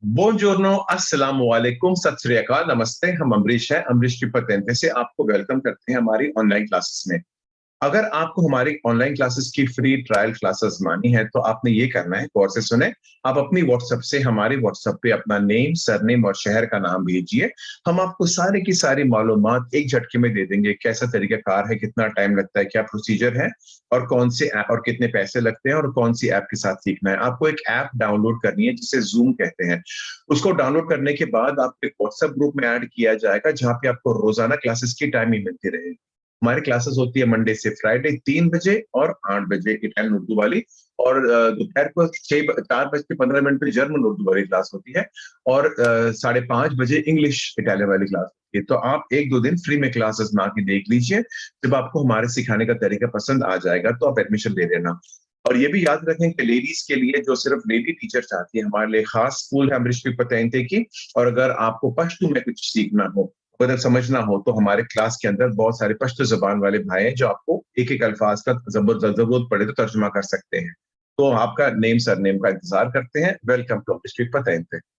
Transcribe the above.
बुongiorno, अस्सलामु अलैकुम, सत श्री अकाल, नमस्ते। हम अमरीश हैं, अमरीश की पतेंते से आपको वेलकम करते हैं हमारी ऑनलाइन क्लासेस में। अगर आपको हमारी ऑनलाइन क्लासेस की फ्री ट्रायल क्लासेस मानी है, तो आपने ये करना है, गौर से सुने। आप अपनी व्हाट्सएप से हमारे व्हाट्सएप पे अपना नेम, सरनेम और शहर का नाम भेजिए। हम आपको सारी की सारी मालूमात एक झटके में दे देंगे। कैसा तरीकाकार है, कितना टाइम लगता है, क्या प्रोसीजर है और कौन से ऐप और कितने पैसे लगते हैं और कौन सी ऐप के साथ सीखना है। आपको एक ऐप डाउनलोड करनी है जिसे ज़ूम कहते हैं। उसको डाउनलोड करने के बाद आपको एक व्हाट्सएप ग्रुप में ऐड किया जाएगा, जहाँ पे आपको रोज़ाना क्लासेस की टाइमिंग मिलती रहेगी। हमारी क्लासेस होती है मंडे से फ्राइडे 3 बजे और 8 बजे इटालियन उर्दू वाली, और दोपहर को 4:15 पे जर्मन उर्दू वाली क्लास होती है, और 5:30 बजे इंग्लिश इटालियन वाली क्लास होती है। तो आप 1-2 दिन फ्री में क्लासेस में आके देख लीजिए। जब आपको हमारे सिखाने का तरीका पसंद आ जाएगा, तो आप एडमिशन ले लेना। और ये भी याद रखें कि लेडीज के लिए, जो सिर्फ लेडी टीचर चाहती है, हमारे लिए खास स्कूल है अमरीश पतेंते की। और अगर आपको पश्तो में कुछ सीखना हो, अगर समझना हो, तो हमारे क्लास के अंदर बहुत सारे पश्तो ज़ुबान वाले भाई हैं, जो आपको एक-एक अल्फाज का ज़रूरत पड़े तो तर्जुमा कर सकते हैं। तो आपका नेम सरनेम का इंतज़ार करते हैं। Welcome to Amrish पतेंते।